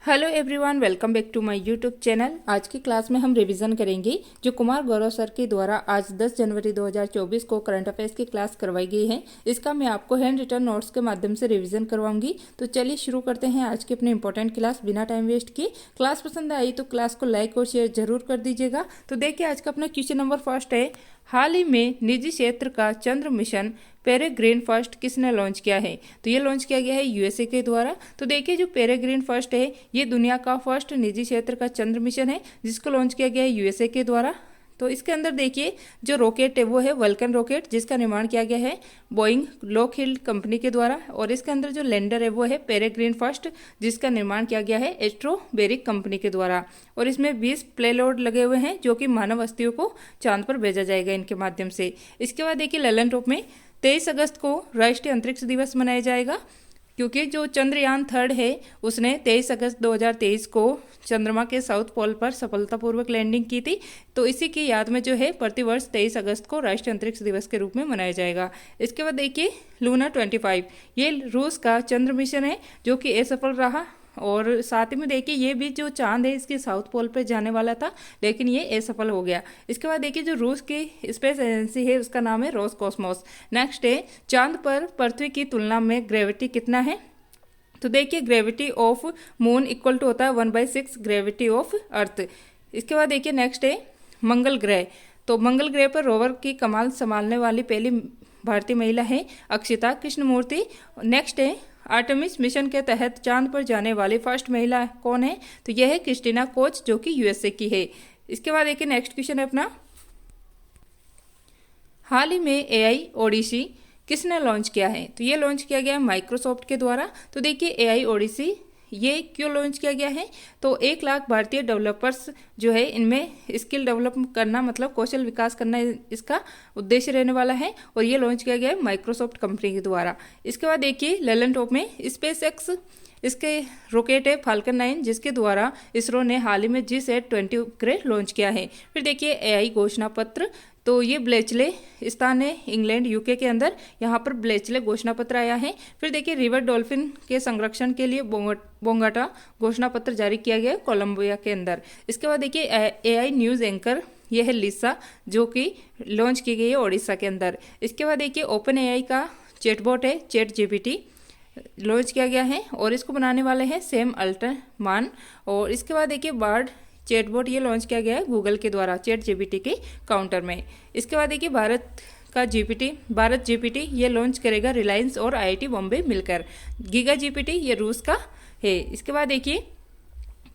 Hello everyone, welcome back to my YouTube channel. आज की class में हम रिवीजन करेंगे जो कुमार गौरव सर के द्वारा आज 10 जनवरी 2024 को करंट अफेयर्स की क्लास करवाई गई है। इसका मैं आपको हैंड रिटन नोट्स के माध्यम से रिवीजन करवाऊंगी। तो चलिए शुरू करते हैं आज की अपनी इंपॉर्टेंट क्लास बिना टाइम वेस्ट किए। क्लास पसंद आई तो क्लास को लाइक और शेयर जरूर कर दीजिएगा। तो देखिए आज का अपना क्वेश्चन नंबर फर्स्ट है, हाल ही में निजी क्षेत्र का चंद्र मिशन पेरेग्रीन फर्स्ट किसने लॉन्च किया है? तो ये लॉन्च किया गया है यूएसए के द्वारा। तो देखिए जो पेरेग्रीन फर्स्ट है ये दुनिया का फर्स्ट निजी क्षेत्र का चंद्र मिशन है जिसको लॉन्च किया गया है यूएसए के द्वारा। तो इसके अंदर देखिए जो रॉकेट है वो है वल्कन रॉकेट जिसका निर्माण किया गया है बोइंग लॉकहीड कंपनी के द्वारा। और इसके अंदर जो लैंडर है वो है पेरेग्रीन फर्स्ट जिसका निर्माण किया गया है एस्ट्रोबेरिक कंपनी के द्वारा। और इसमें 20 प्लेलोड लगे हुए हैं जो कि मानव हस्तियों को चांद पर भेजा जाएगा इनके माध्यम से। इसके बाद देखिए ललन टॉप में 23 अगस्त को राष्ट्रीय अंतरिक्ष दिवस मनाया जाएगा क्योंकि जो चंद्रयान 3 है उसने 23 अगस्त 2023 को चंद्रमा के साउथ पोल पर सफलतापूर्वक लैंडिंग की थी। तो इसी की याद में जो है प्रतिवर्ष 23 अगस्त को राष्ट्रीय अंतरिक्ष दिवस के रूप में मनाया जाएगा। इसके बाद देखिए लूना 25 ये रूस का चंद्र मिशन है जो कि असफल रहा। और साथ ही में देखिए ये भी जो चांद है इसके साउथ पोल पे जाने वाला था लेकिन ये असफल हो गया। इसके बाद देखिए जो रूस की स्पेस एजेंसी है उसका नाम है रोसकॉस्मोस। नेक्स्ट है चांद पर पृथ्वी की तुलना में ग्रेविटी कितना है? तो देखिए gravity of moon equal to होता है 1/6 ग्रेविटी ऑफ अर्थ। इसके बाद देखिए नेक्स्ट है मंगल ग्रह। तो मंगल ग्रह पर रोवर की कमान संभालने वाली पहली भारतीय महिला है अक्षिता कृष्णमूर्ति। नेक्स्ट है आर्टेमिस मिशन के तहत चांद पर जाने वाली फर्स्ट महिला कौन है? तो यह है क्रिस्टीना कोच जो कि यूएसए की है। इसके बाद देखिए नेक्स्ट क्वेश्चन है अपना, हाल ही में एआई ओडिसी किसने लॉन्च किया है? तो ये लॉन्च किया गया है माइक्रोसॉफ्ट के द्वारा। तो देखिए एआई ओडिसी ये क्यों लॉन्च किया गया है? तो 1 लाख भारतीय डेवलपर्स जो है इनमें स्किल डेवलप करना मतलब कौशल विकास करना इसका उद्देश्य रहने वाला है और ये लॉन्च किया गया है माइक्रोसॉफ्ट कंपनी के द्वारा। इसके बाद देखिए ललन टॉप में स्पेस एक्स इसके रॉकेट है फाल्कन 9 जिसके द्वारा इसरो ने हाल ही में GSAT-20 उपग्रह लॉन्च किया है। फिर देखिए एआई घोषणा पत्र, तो ये ब्लेचले स्थान है इंग्लैंड यूके के अंदर, यहाँ पर ब्लेचले घोषणा पत्र आया है। फिर देखिए रिवर डॉल्फिन के संरक्षण के लिए बोंगाटा घोषणा पत्र जारी किया गया है कोलंबिया के अंदर। इसके बाद देखिए एआई न्यूज एंकर ये है लिसा जो कि लॉन्च की गई है ओडिशा के अंदर। इसके बाद देखिए ओपन एआई का चैटबॉट है चैट जीपीटी लॉन्च किया गया है और इसको बनाने वाले हैं सैम अल्टमान। और इसके बाद देखिए बार्ड चैटबॉट ये लॉन्च किया गया है गूगल के द्वारा चैट जीपीटी के काउंटर में। इसके बाद देखिए भारत जीपीटी ये लॉन्च करेगा रिलायंस और आईआईटी बॉम्बे मिलकर। गीगा जीपीटी ये रूस का है। इसके बाद देखिए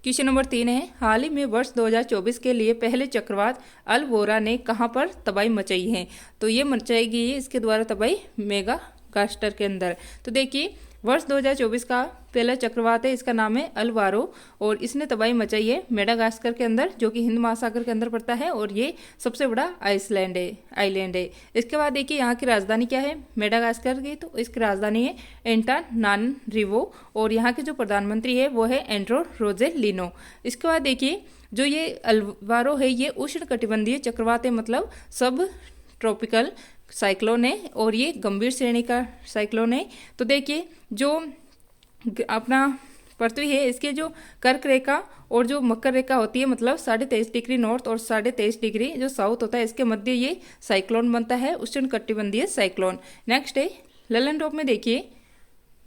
क्वेश्चन नंबर 3 है, हाल ही में वर्ष 2024 के लिए पहले चक्रवात अल्बोरा ने कहां पर तबाही मचाई है? तो ये मचाई गई है इसके द्वारा तबाही मेगा गास्टर के अंदर। तो देखिए वर्ष 2024 का पहला चक्रवात है इसका नाम है अल्वारो और इसने तबाही मचाई है मेडागास्कर के अंदर जो कि हिंद महासागर के अंदर पड़ता है और ये सबसे बड़ा आइलैंड है। इसके बाद देखिए यहाँ की राजधानी क्या है मेडागास्कर की? तो इसकी राजधानी है एंटानानरिवो और यहाँ के जो प्रधानमंत्री है वो है एंड्रो रोजेलिनो। इसके बाद देखिए जो ये अल्वारो है ये उष्ण कटिबंधीय चक्रवात है मतलब सब ट्रॉपिकल साइक्लोन है और ये गंभीर श्रेणी का साइक्लोन है। तो देखिए जो अपना पृथ्वी है इसके जो कर्क रेखा और जो मकर रेखा होती है मतलब 23.5 डिग्री नॉर्थ और 23.5 डिग्री जो साउथ होता है इसके मध्य ये साइक्लोन बनता है उष्ण कटिबंधीय साइक्लोन। नेक्स्ट है ललन टॉप में देखिए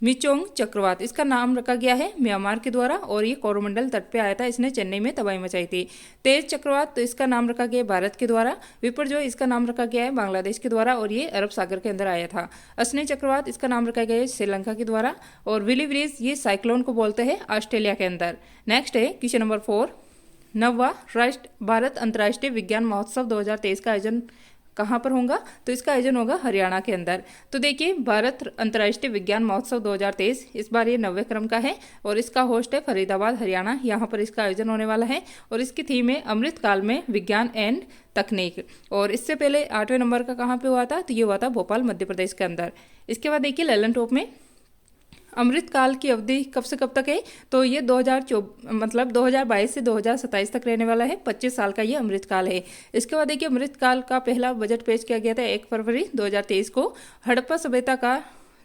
मिचोंग चक्रवात इसका नाम रखा गया है म्यांमार के द्वारा और ये कोरोमंडल तट पे आया था, इसने चेन्नई में तबाही मचाई थी। तेज चक्रवात तो इसका नाम रखा गया है भारत के द्वारा। विपर्जॉय इसका नाम रखा गया है बांग्लादेश के द्वारा और ये अरब सागर के अंदर आया था। असनी चक्रवात इसका नाम रखा गया है श्रीलंका के द्वारा और विली ब्रिज ये साइक्लोन को बोलते हैं ऑस्ट्रेलिया के अंदर। नेक्स्ट है क्वेश्चन नंबर 4, 9वां भारत अंतर्राष्ट्रीय विज्ञान महोत्सव 2023 का आयोजन कहाँ पर होगा? तो इसका आयोजन होगा हरियाणा के अंदर। तो देखिए भारत अंतर्राष्ट्रीय विज्ञान महोत्सव 2023 इस बार ये 9वें क्रम का है और इसका होस्ट है फरीदाबाद हरियाणा, यहाँ पर इसका आयोजन होने वाला है और इसकी थीम है अमृत काल में विज्ञान एंड तकनीक। और इससे पहले 8वें नंबर का कहाँ पे हुआ था? तो ये हुआ था भोपाल मध्य प्रदेश के अंदर। इसके बाद देखिए ललन टॉप में अमृत काल की अवधि कब से कब तक है? तो ये 2022 से 2027 तक रहने वाला है, 25 साल का ये अमृत काल है। इसके बाद देखिए अमृत काल का पहला बजट पेश किया गया था 1 फरवरी 2023 को। हड़प्पा सभ्यता का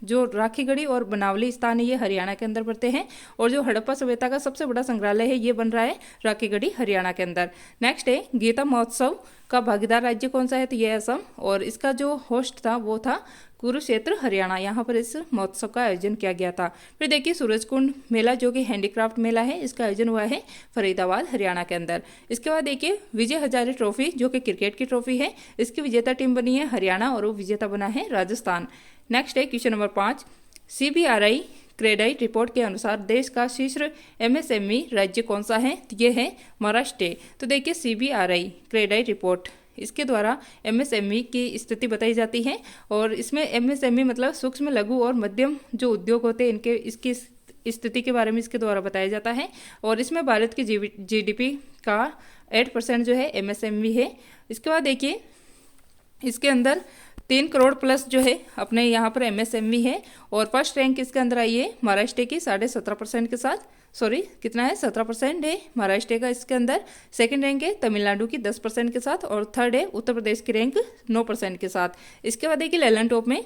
जो राखीगढ़ी और बनावली स्थान है ये हरियाणा के अंदर पड़ते हैं, और जो हड़प्पा सभ्यता का सबसे बड़ा संग्रहालय है ये बन रहा है राखीगढ़ी हरियाणा के अंदर। नेक्स्ट है गीता महोत्सव का भागीदार राज्य कौन सा है, तो ये असम, और इसका जो होस्ट था वो था कुरुक्षेत्र हरियाणा, यहाँ पर इस महोत्सव का आयोजन किया गया था। फिर देखिए सूरजकुंड मेला जो कि हैंडीक्राफ्ट मेला है, इसका आयोजन हुआ है फरीदाबाद हरियाणा के अंदर। इसके बाद देखिए विजय हजारे ट्रॉफी जो कि क्रिकेट की ट्रॉफी है, इसकी विजेता टीम बनी है हरियाणा और वो विजेता बना है राजस्थान। नेक्स्ट है क्वेश्चन नंबर 5, CBRI क्रेडाइट रिपोर्ट के अनुसार देश का शीर्ष MSME राज्य कौन सा है, तो ये है महाराष्ट्र। तो देखिए CBRI क्रेडाइट रिपोर्ट, इसके द्वारा MSME की स्थिति बताई जाती है, और इसमें MSME मतलब सूक्ष्म लघु और मध्यम जो उद्योग होते हैं इनके इसकी स्थिति के बारे में इसके द्वारा बताया जाता है। और इसमें भारत की GDP का 8% जो है MSME है। इसके बाद देखिए इसके अंदर 3 करोड़ प्लस जो है अपने यहाँ पर MSME है, और फर्स्ट रैंक इसके अंदर आई है महाराष्ट्र की 17.5% के साथ, सॉरी कितना है 17% है महाराष्ट्र का इसके अंदर। सेकंड रैंक है तमिलनाडु की 10% के साथ, और थर्ड है उत्तर प्रदेश की रैंक 9% के साथ। इसके बाद देखिए लैलन टॉप में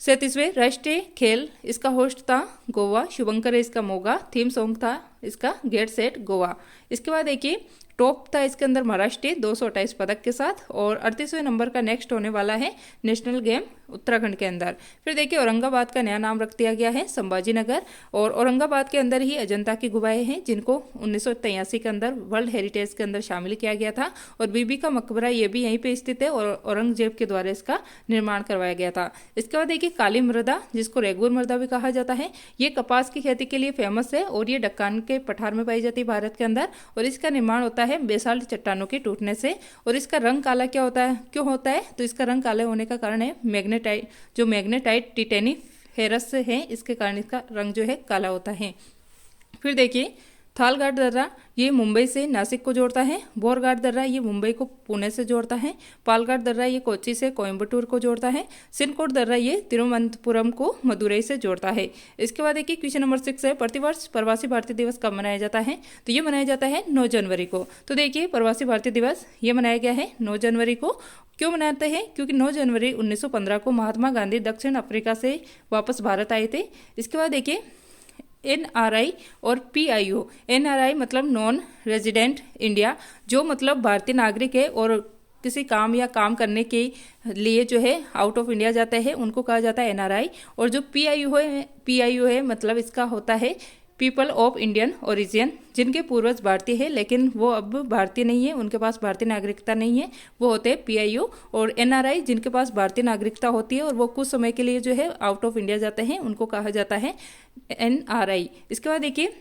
37वें राष्ट्रीय खेल, इसका होस्ट था गोवा, शुभंकर है इसका मोगा, थीम सॉन्ग था इसका गेट सेट गोवा। इसके बाद देखिए टॉप था इसके अंदर महाराष्ट्र 228 पदक के साथ, और 38वें नंबर का नेक्स्ट होने वाला है नेशनल गेम उत्तराखंड के अंदर। फिर देखिए औरंगाबाद का नया नाम रख दिया गया है संभाजी नगर, और औरंगाबाद के अंदर ही अजंता की गुफाएं हैं जिनको 1983 के अंदर वर्ल्ड हेरिटेज के अंदर शामिल किया गया था, और बीबी का मकबरा ये भी यहीं पे स्थित है, और औरंगजेब के द्वारा इसका निर्माण करवाया गया था। इसके बाद देखिए काली मृदा जिसको रेगुर मृदा भी कहा जाता है, ये कपास की खेती के लिए फेमस है, और ये डक्कान के पठार में पाई जाती है भारत के अंदर, और इसका निर्माण होता है बेसाल्ट चट्टानों के टूटने से। और इसका रंग काला क्या होता है, क्यों होता है, तो इसका रंग काले होने का कारण है मैग्नेटाइट टिटेनी फेरस है, इसके कारण इसका रंग जो है काला होता है। फिर देखिए थालघाट दर्रा ये मुंबई से नासिक को जोड़ता है, बोरघाट दर्रा ये मुंबई को पुणे से जोड़ता है, पालघाट दर्रा ये कोच्चि से कोयम्बटूर को जोड़ता है, सिनकोट दर्रा ये तिरुवनंतपुरम को मदुरई से जोड़ता है। इसके बाद देखिए क्वेश्चन नंबर 6 है प्रतिवर्ष प्रवासी भारतीय दिवस कब मनाया जाता है, तो ये मनाया जाता है 9 जनवरी को। तो देखिए प्रवासी भारतीय दिवस ये मनाया गया है 9 जनवरी को। क्यों मनाते हैं, क्योंकि 9 जनवरी 1915 को महात्मा गांधी दक्षिण अफ्रीका से वापस भारत आए थे। इसके बाद देखिए NRI और PIO, NRI मतलब नॉन रेजिडेंट इंडिया, जो मतलब भारतीय नागरिक है और किसी काम या काम करने के लिए जो है आउट ऑफ इंडिया जाते हैं उनको कहा जाता है NRI। और जो PIO है मतलब इसका होता है पीपल ऑफ इंडियन ओरिजिन, जिनके पूर्वज भारतीय है लेकिन वो अब भारतीय नहीं है, उनके पास भारतीय नागरिकता नहीं है, वो होते हैं PIO। और NRI जिनके पास भारतीय नागरिकता होती है और वो कुछ समय के लिए जो है आउट ऑफ इंडिया जाते हैं उनको कहा जाता है NRI। इसके बाद देखिए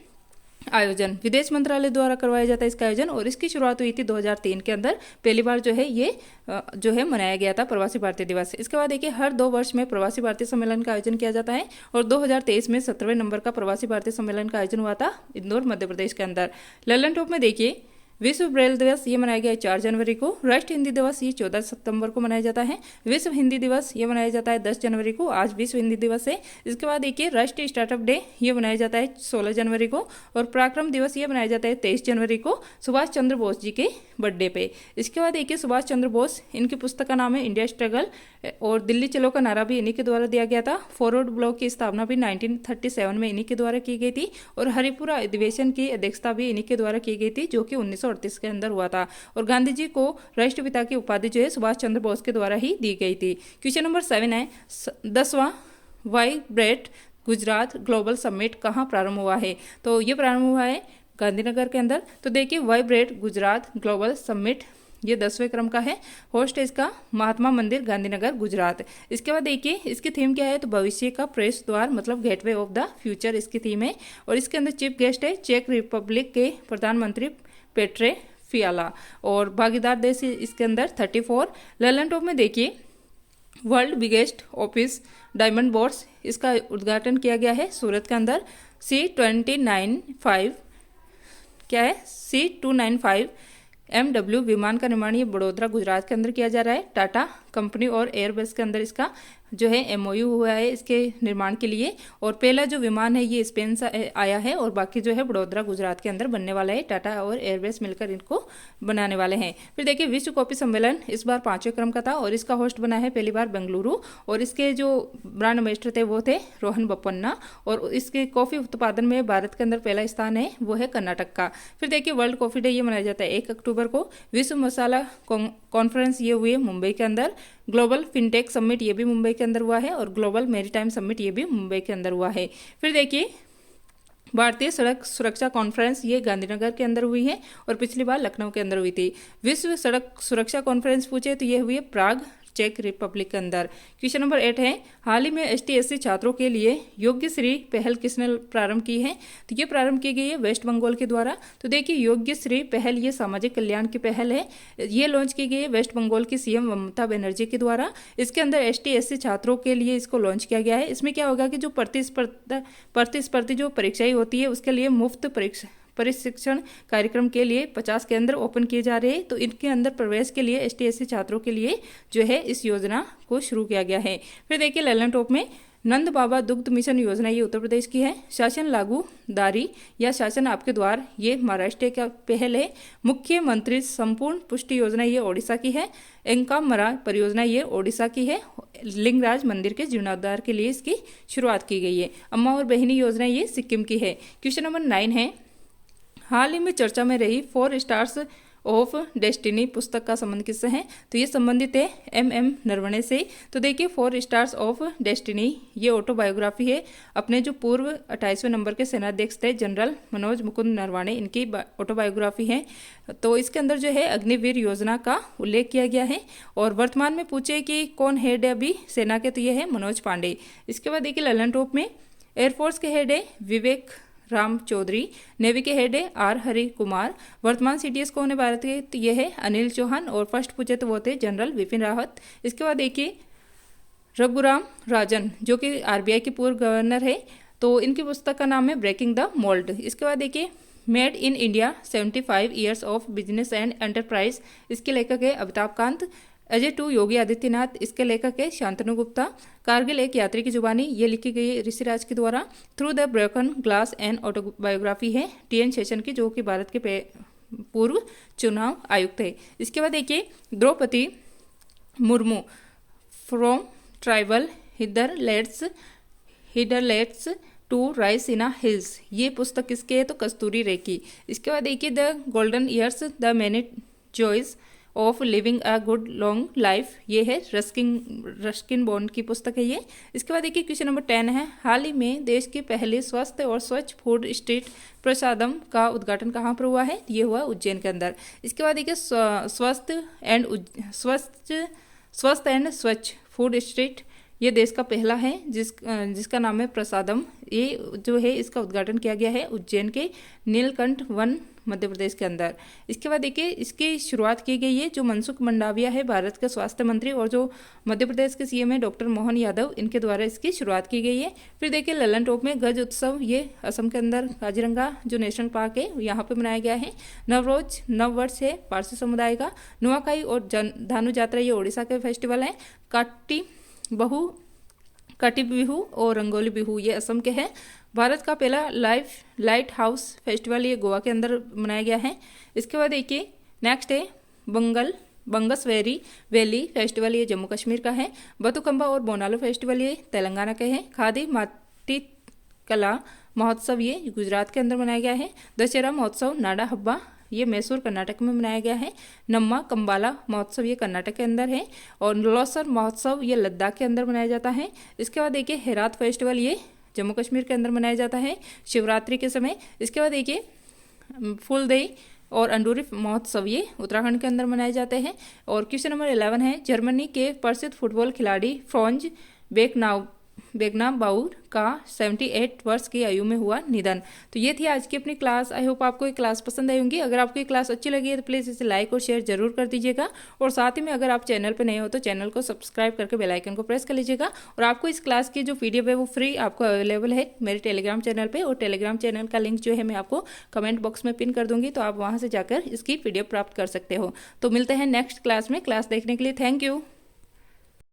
आयोजन विदेश मंत्रालय द्वारा करवाया जाता है इसका आयोजन, और इसकी शुरुआत हुई थी 2003 के अंदर, पहली बार जो है ये जो है मनाया गया था प्रवासी भारतीय दिवस। इसके बाद देखिए हर 2 वर्ष में प्रवासी भारतीय सम्मेलन का आयोजन किया जाता है, और 2023 में 17वें नंबर का प्रवासी भारतीय सम्मेलन का आयोजन हुआ था इंदौर मध्य प्रदेश के अंदर। ललन टॉप में देखिए विश्व ब्रेल दिवस ये मनाया गया है 4 जनवरी को, राष्ट्रीय हिंदी दिवस ये 14 सितंबर को मनाया जाता है, विश्व हिंदी दिवस ये मनाया जाता है 10 जनवरी को, आज विश्व हिंदी दिवस है। इसके बाद देखिए राष्ट्रीय स्टार्टअप डे ये मनाया जाता है 16 जनवरी को, और पराक्रम दिवस ये मनाया जाता है 23 जनवरी को सुभाष चंद्र बोस जी के बर्थडे पे। इसके बाद देखिए सुभाष चंद्र बोस, इनकी पुस्तक का नाम है इंडिया स्ट्रगल, और दिल्ली चलो का नारा भी इन्हीं के द्वारा दिया गया था। फॉरवर्ड ब्लॉक की स्थापना भी 1937 में इन्हीं के द्वारा की गई थी, और हरिपुरा अधिवेशन की अध्यक्षता भी इन्हीं के द्वारा की गई थी जो कि 1938 के अंदर हुआ था। और गांधी जी को राष्ट्रपिता की उपाधि जो है सुभाष चंद्र बोस के द्वारा ही दी गई थी। क्वेश्चन नंबर 7 है 10वां वाइब्रेट गुजरात ग्लोबल समिट कहाँ प्रारंभ हुआ है, तो ये प्रारंभ हुआ है गांधीनगर के अंदर। तो देखिए वाइब्रेट गुजरात ग्लोबल समिट ये 10वें क्रम का है, होस्ट है इसका महात्मा मंदिर गांधीनगर गुजरात। इसके बाद देखिए इसकी थीम क्या है, तो भविष्य का प्रवेश द्वार मतलब गेटवे ऑफ द फ्यूचर इसकी थीम है, और इसके अंदर चीफ गेस्ट है चेक रिपब्लिक के प्रधानमंत्री पेट्रे फियाला, और भागीदार देश इसके अंदर 34। ललन टॉप में देखिए world biggest office diamond boards, इसका उद्घाटन किया गया है सूरत के अंदर। C295 क्या है, C295 MW विमान का निर्माण ये बड़ोदरा गुजरात के अंदर किया जा रहा है टाटा कंपनी और एयरबस के अंदर इसका जो है MOU हुआ है इसके निर्माण के लिए। और पहला जो विमान है ये स्पेन से आया है और बाकी जो है वडोदरा गुजरात के अंदर बनने वाला है। टाटा और एयरबस मिलकर इनको बनाने वाले हैं। फिर देखिए विश्व कॉफी सम्मेलन इस बार 5वें क्रम का था और इसका होस्ट बना है पहली बार बेंगलुरु और इसके जो ब्रांड एम्बेसडर थे वो थे रोहन बोपन्ना। और इसके कॉफी उत्पादन में भारत के अंदर पहला स्थान है वो है कर्नाटक का। फिर देखिए वर्ल्ड कॉफी डे ये मनाया जाता है 1 अक्टूबर को। विश्व मसाला कॉन्फ्रेंस ये हुई है मुंबई के अंदर। ग्लोबल फिनटेक समिट ये भी मुंबई के अंदर हुआ है और ग्लोबल मैरीटाइम समिट ये भी मुंबई के अंदर हुआ है। फिर देखिए भारतीय सड़क सुरक्षा कॉन्फ्रेंस ये गांधीनगर के अंदर हुई है और पिछली बार लखनऊ के अंदर हुई थी। विश्व सड़क सुरक्षा कॉन्फ्रेंस पूछे तो ये हुई है प्राग चेक रिपब्लिक के अंदर। क्वेश्चन नंबर 8 है हाल ही में ST/SC छात्रों के लिए योग्य श्री पहल किसने प्रारंभ की है? तो ये प्रारंभ की गई है वेस्ट बंगाल के द्वारा। तो देखिए योग्य श्री पहल ये सामाजिक कल्याण की पहल है। ये लॉन्च की गई है वेस्ट बंगाल की CM ममता बनर्जी के द्वारा। इसके अंदर ST/SC छात्रों के लिए इसको लॉन्च किया गया है। इसमें क्या होगा कि जो प्रतिस्पर्धी जो परीक्षाएं होती है उसके लिए मुफ्त प्रशिक्षण कार्यक्रम के लिए 50 केंद्र ओपन किए जा रहे हैं। तो इनके अंदर प्रवेश के लिए ST/SC छात्रों के लिए जो है इस योजना को शुरू किया गया है। फिर देखिए ललन टॉप में नंद बाबा दुग्ध मिशन योजना ये उत्तर प्रदेश की है। शासन लागू दारी या शासन आपके द्वार ये महाराष्ट्र का पहल है। मुख्यमंत्री संपूर्ण पुष्टि योजना ये ओडिशा की है। एंकामरा परियोजना ये ओडिशा की है। लिंगराज मंदिर के जीर्णोद्धार के लिए इसकी शुरुआत की गई है। अम्मा और बहिनी योजना ये सिक्किम की है। क्वेश्चन नंबर 9 है हाल ही में चर्चा में रही 4 स्टार्स ऑफ डेस्टिनी पुस्तक का संबंध किससे है? तो ये संबंधित है MM नरवणे से। तो देखिए 4 स्टार्स ऑफ डेस्टिनी ये ऑटोबायोग्राफी है अपने जो पूर्व 28वें नंबर के सेनाध्यक्ष थे जनरल मनोज मुकुंद नरवणे इनकी ऑटोबायोग्राफी है। तो इसके अंदर जो है अग्निवीर योजना का उल्लेख किया गया है। और वर्तमान में पूछे कि कौन हेड है अभी सेना के, तो ये है मनोज पांडे। इसके बाद देखिए ललन टॉप में एयरफोर्स के हेड है विवेक राम चौधरी। नेवी के हेड है R हरि कुमार। वर्तमान CDS कौन है भारत के? तो यह है अनिल चौहान। और फर्स्ट पूछे तो वो थे जनरल विपिन रावत। इसके बाद देखिए रघुराम राजन जो कि RBI के पूर्व गवर्नर है। तो इनकी पुस्तक का नाम है ब्रेकिंग द मोल्ड। इसके बाद देखिए made in India 75 years of business and enterprise इसके लेखक है अमिताभ कांत। अजय 2 योगी आदित्यनाथ इसके लेखक है शांतनु गुप्ता। कारगिल एक यात्री की जुबानी ये लिखी गई है ऋषिराज के द्वारा। Through the broken glass and autobiography है TN शेषन की जो कि भारत के पूर्व चुनाव आयुक्त है। इसके बाद देखिए Draupadi Murmu from tribal hinterlands to Raisina hills ये पुस्तक किसके है? तो कस्तूरी रे की। इसके बाद देखिए the golden years the many joys of living a good long life ये है रस्किन बॉन्ड की पुस्तक है ये। इसके बाद देखिए क्वेश्चन नंबर 10 है हाल ही में देश की पहली स्वस्थ और स्वच्छ फूड स्ट्रीट प्रसादम का उद्घाटन कहाँ पर हुआ है? ये हुआ उज्जैन के अंदर। इसके बाद देखिए स्वस्थ एंड स्वच्छ फूड स्ट्रीट ये देश का पहला है जिसका नाम है प्रसादम। ये जो है इसका उद्घाटन किया गया है उज्जैन के नीलकंठ वन मध्य प्रदेश के अंदर। इसके बाद देखिए इसकी शुरुआत की गई है जो मनसुख मंडाविया है भारत के स्वास्थ्य मंत्री और जो मध्य प्रदेश के CM है डॉक्टर मोहन यादव इनके द्वारा इसकी शुरुआत की गई है। फिर देखिए ललन टॉप में गज उत्सव ये असम के अंदर काजीरंगा जो नेशनल पार्क है यहाँ पे मनाया गया है। नवरोज नव वर्ष है पारसी समुदाय का। नुआखाई और धानु यात्रा ये ओडिशा के फेस्टिवल है। काटी बिहू और रंगोली बिहू ये असम के हैं। भारत का पहला लाइट हाउस फेस्टिवल ये गोवा के अंदर मनाया गया है। इसके बाद देखिए नेक्स्ट है बंगसवेरी वैली फेस्टिवल ये जम्मू कश्मीर का है। बतुकंबा और बोनालो फेस्टिवल ये तेलंगाना के हैं। खादी माटी कला महोत्सव ये गुजरात के अंदर मनाया गया है। दशहरा महोत्सव नाडा हब्बा ये मैसूर कर्नाटक में मनाया गया है। नम्मा कंबाला महोत्सव ये कर्नाटक के अंदर है। और लोसर महोत्सव ये लद्दाख के अंदर मनाया जाता है। इसके बाद देखिए हेरात फेस्टिवल ये जम्मू कश्मीर के अंदर मनाया जाता है शिवरात्रि के समय। इसके बाद देखिए फूलदेई और अंडूरी महोत्सव ये उत्तराखंड के अंदर मनाए जाते हैं। और क्वेश्चन नंबर 11 है जर्मनी के प्रसिद्ध फुटबॉल खिलाड़ी फ्रांज बेकनाबाउर का 78 वर्ष की आयु में हुआ निधन। तो ये थी आज की अपनी क्लास। आई होप आपको ये क्लास पसंद आई होंगी। अगर आपको ये क्लास अच्छी लगी है तो प्लीज़ इसे लाइक और शेयर जरूर कर दीजिएगा। और साथ ही में अगर आप चैनल पर नए हो तो चैनल को सब्सक्राइब करके बेल आइकन को प्रेस कर लीजिएगा। और आपको इस क्लास की जो PDF है वो फ्री आपको अवेलेबल है मेरे टेलीग्राम चैनल पर। और टेलीग्राम चैनल का लिंक जो है मैं आपको कमेंट बॉक्स में पिन कर दूंगी, तो आप वहाँ से जाकर इसकी PDF प्राप्त कर सकते हो। तो मिलते हैं नेक्स्ट क्लास में। क्लास देखने के लिए थैंक यू।